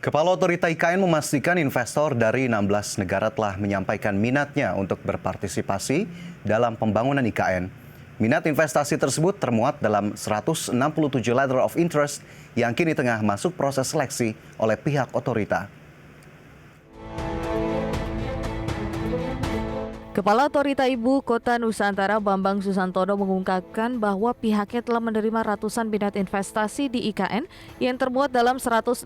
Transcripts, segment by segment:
Kepala Otorita IKN memastikan investor dari 16 negara telah menyampaikan minatnya untuk berpartisipasi dalam pembangunan IKN. Minat investasi tersebut termuat dalam 167 letter of interest yang kini tengah masuk proses seleksi oleh pihak otorita. Kepala Otorita Ibu Kota Nusantara Bambang Susantono mengungkapkan bahwa pihaknya telah menerima ratusan minat investasi di IKN yang termuat dalam 167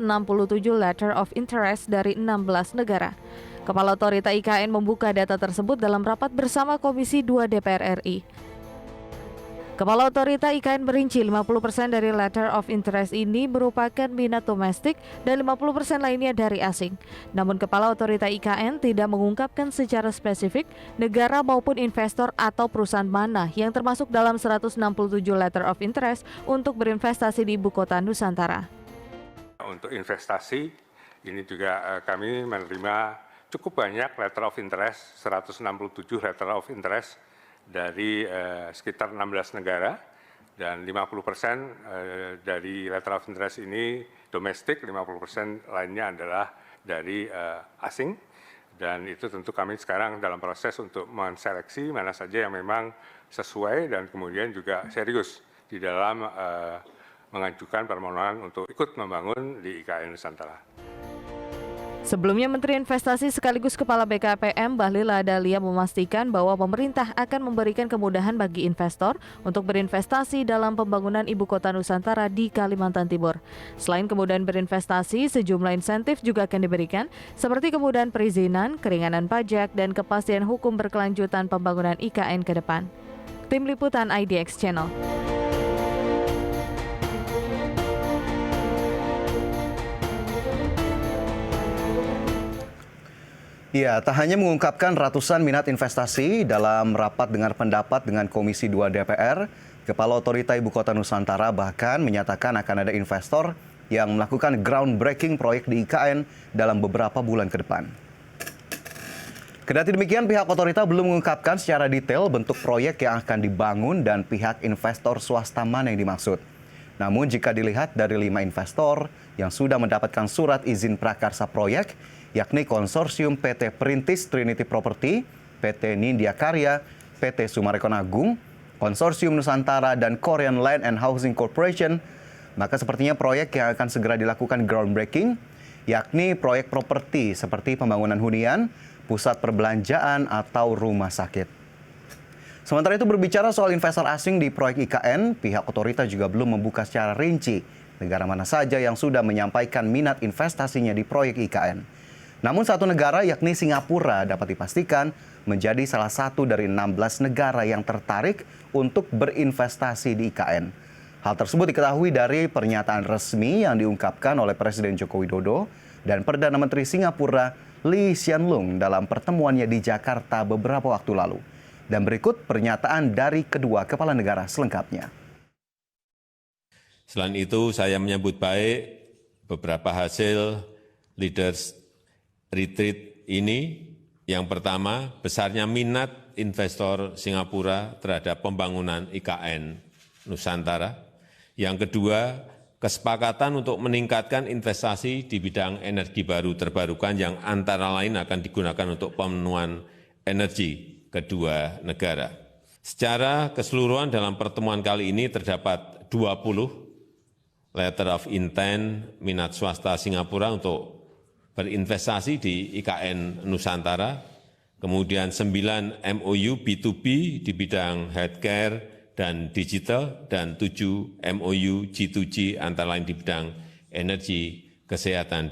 letter of interest dari 16 negara. Kepala Otorita IKN membuka data tersebut dalam rapat bersama Komisi 2 DPR RI. Kepala Otorita IKN merinci 50% dari letter of interest ini merupakan minat domestik dan 50% lainnya dari asing. Namun Kepala Otorita IKN tidak mengungkapkan secara spesifik negara maupun investor atau perusahaan mana yang termasuk dalam 167 letter of interest untuk berinvestasi di Ibu Kota Nusantara. Untuk investasi, ini juga kami menerima cukup banyak letter of interest, 167 letter of interest, dari sekitar 16 negara dan 50% dari letter of interest ini domestik, 50% lainnya adalah dari asing, dan itu tentu kami sekarang dalam proses untuk menseleksi mana saja yang memang sesuai dan kemudian juga serius di dalam mengajukan permohonan untuk ikut membangun di IKN Nusantara. Sebelumnya, Menteri Investasi sekaligus Kepala BKPM Bahlil Lahadalia memastikan bahwa pemerintah akan memberikan kemudahan bagi investor untuk berinvestasi dalam pembangunan Ibu Kota Nusantara di Kalimantan Timur. Selain kemudahan berinvestasi, sejumlah insentif juga akan diberikan, seperti kemudahan perizinan, keringanan pajak, dan kepastian hukum berkelanjutan pembangunan IKN ke depan. Tim Liputan IDX Channel. Ya, tak hanya mengungkapkan ratusan minat investasi dalam rapat dengar pendapat dengan Komisi 2 DPR, Kepala Otorita Ibu Kota Nusantara bahkan menyatakan akan ada investor yang melakukan groundbreaking proyek di IKN dalam beberapa bulan ke depan. Kendati demikian, pihak otorita belum mengungkapkan secara detail bentuk proyek yang akan dibangun dan pihak investor swasta mana yang dimaksud. Namun jika dilihat dari 5 investor yang sudah mendapatkan surat izin prakarsa proyek, yakni Konsorsium PT Perintis Trinity Property, PT Nindya Karya, PT Summarecon Agung, Konsorsium Nusantara, dan Korean Land and Housing Corporation, maka sepertinya proyek yang akan segera dilakukan groundbreaking, yakni proyek properti seperti pembangunan hunian, pusat perbelanjaan, atau rumah sakit. Sementara itu, berbicara soal investor asing di proyek IKN, pihak otorita juga belum membuka secara rinci negara mana saja yang sudah menyampaikan minat investasinya di proyek IKN. Namun satu negara, yakni Singapura, dapat dipastikan menjadi salah satu dari 16 negara yang tertarik untuk berinvestasi di IKN. Hal tersebut diketahui dari pernyataan resmi yang diungkapkan oleh Presiden Joko Widodo dan Perdana Menteri Singapura Lee Hsien Loong dalam pertemuannya di Jakarta beberapa waktu lalu. Dan berikut pernyataan dari kedua kepala negara selengkapnya. Selain itu, saya menyambut baik beberapa hasil leaders retreat ini. Yang pertama, besarnya minat investor Singapura terhadap pembangunan IKN Nusantara. Yang kedua, kesepakatan untuk meningkatkan investasi di bidang energi baru terbarukan yang antara lain akan digunakan untuk pemenuhan energi kedua negara. Secara keseluruhan dalam pertemuan kali ini terdapat 20 letter of intent minat swasta Singapura untuk berinvestasi di IKN Nusantara, kemudian 9 MOU B2B di bidang healthcare dan digital, dan 7 MOU G2G antara lain di bidang energi, kesehatan.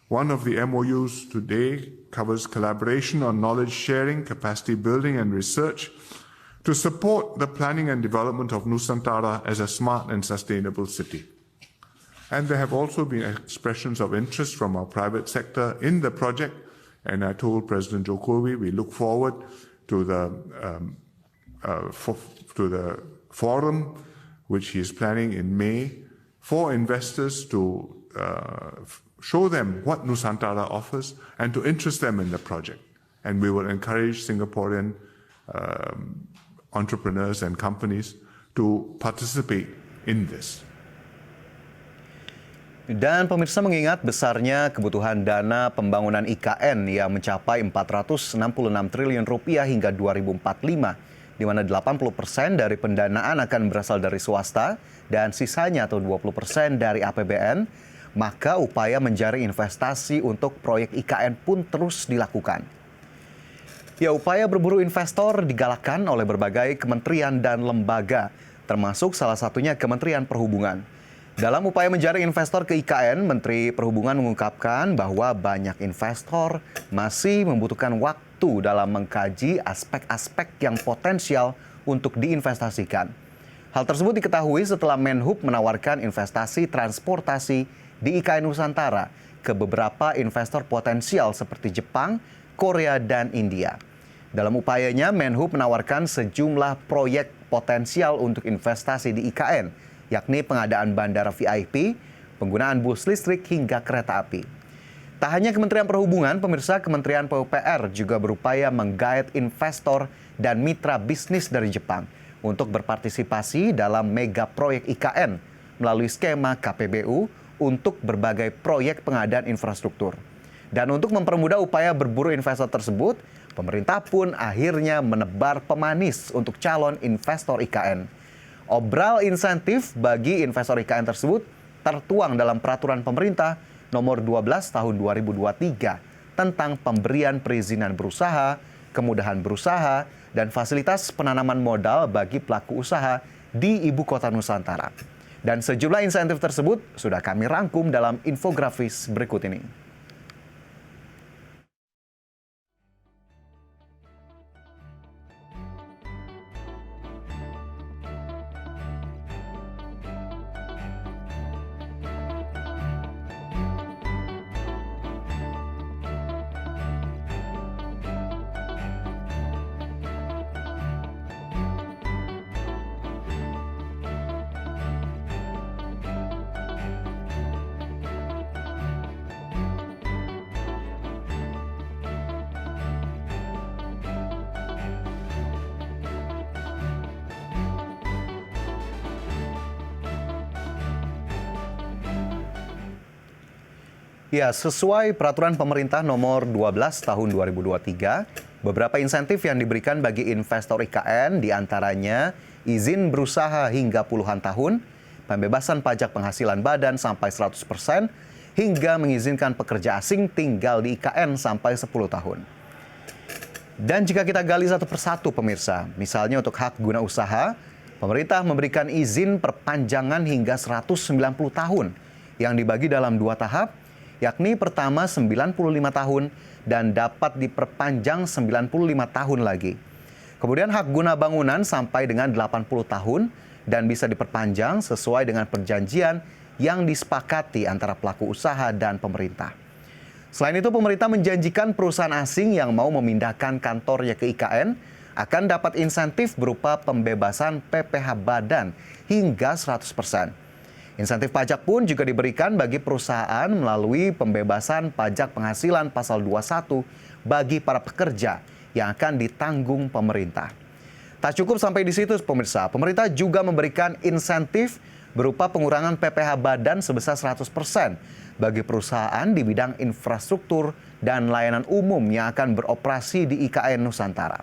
One of the MOUs today covers collaboration on knowledge sharing, capacity building and research to support the planning and development of Nusantara as a smart and sustainable city. And there have also been expressions of interest from our private sector in the project, and I told President Jokowi we look forward to the forum which he is planning in May for investors to show them what Nusantara offers and to interest them in the project. And we will encourage Singaporean entrepreneurs and companies to participate in this. Dan pemirsa, mengingat besarnya kebutuhan dana pembangunan IKN yang mencapai 466 triliun rupiah hingga 2045, di mana 80% dari pendanaan akan berasal dari swasta dan sisanya atau 20% dari APBN, maka upaya menjaring investasi untuk proyek IKN pun terus dilakukan. Ya, upaya berburu investor digalakkan oleh berbagai kementerian dan lembaga, termasuk salah satunya Kementerian Perhubungan. Dalam upaya menjaring investor ke IKN, Menteri Perhubungan mengungkapkan bahwa banyak investor masih membutuhkan waktu dalam mengkaji aspek-aspek yang potensial untuk diinvestasikan. Hal tersebut diketahui setelah Menhub menawarkan investasi transportasi di IKN Nusantara ke beberapa investor potensial seperti Jepang, Korea, dan India. Dalam upayanya, Menhub menawarkan sejumlah proyek potensial untuk investasi di IKN, yakni pengadaan bandara VIP, penggunaan bus listrik, hingga kereta api. Tak hanya Kementerian Perhubungan, pemirsa, Kementerian PUPR juga berupaya menggait investor dan mitra bisnis dari Jepang untuk berpartisipasi dalam mega proyek IKN melalui skema KPBU untuk berbagai proyek pengadaan infrastruktur. Dan untuk mempermudah upaya berburu investor tersebut, pemerintah pun akhirnya menebar pemanis untuk calon investor IKN. Obral insentif bagi investor IKN tersebut tertuang dalam Peraturan Pemerintah Nomor 12 Tahun 2023 tentang pemberian perizinan berusaha, kemudahan berusaha, dan fasilitas penanaman modal bagi pelaku usaha di Ibu Kota Nusantara. Dan sejumlah insentif tersebut sudah kami rangkum dalam infografis berikut ini. Ya, sesuai Peraturan Pemerintah Nomor 12 Tahun 2023, beberapa insentif yang diberikan bagi investor IKN diantaranya izin berusaha hingga puluhan tahun, pembebasan pajak penghasilan badan sampai 100%, hingga mengizinkan pekerja asing tinggal di IKN sampai 10 tahun. Dan jika kita gali satu persatu, pemirsa, misalnya untuk hak guna usaha, pemerintah memberikan izin perpanjangan hingga 190 tahun yang dibagi dalam 2 tahap, yakni pertama 95 tahun dan dapat diperpanjang 95 tahun lagi. Kemudian hak guna bangunan sampai dengan 80 tahun dan bisa diperpanjang sesuai dengan perjanjian yang disepakati antara pelaku usaha dan pemerintah. Selain itu, pemerintah menjanjikan perusahaan asing yang mau memindahkan kantornya ke IKN akan dapat insentif berupa pembebasan PPh badan hingga 100%. Insentif pajak pun juga diberikan bagi perusahaan melalui pembebasan pajak penghasilan pasal 21 bagi para pekerja yang akan ditanggung pemerintah. Tak cukup sampai di situ, pemirsa. Pemerintah juga memberikan insentif berupa pengurangan PPh badan sebesar 100% bagi perusahaan di bidang infrastruktur dan layanan umum yang akan beroperasi di IKN Nusantara.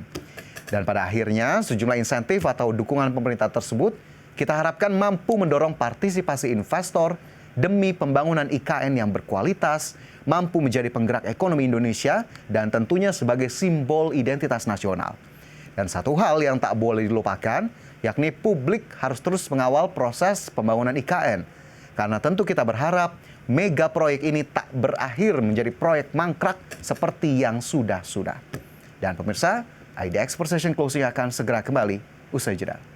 Dan pada akhirnya, sejumlah insentif atau dukungan pemerintah tersebut kita harapkan mampu mendorong partisipasi investor demi pembangunan IKN yang berkualitas, mampu menjadi penggerak ekonomi Indonesia, dan tentunya sebagai simbol identitas nasional. Dan satu hal yang tak boleh dilupakan, yakni publik harus terus mengawal proses pembangunan IKN. Karena tentu kita berharap mega proyek ini tak berakhir menjadi proyek mangkrak seperti yang sudah-sudah. Dan pemirsa, ID Expert Session Closing akan segera kembali usai jeda.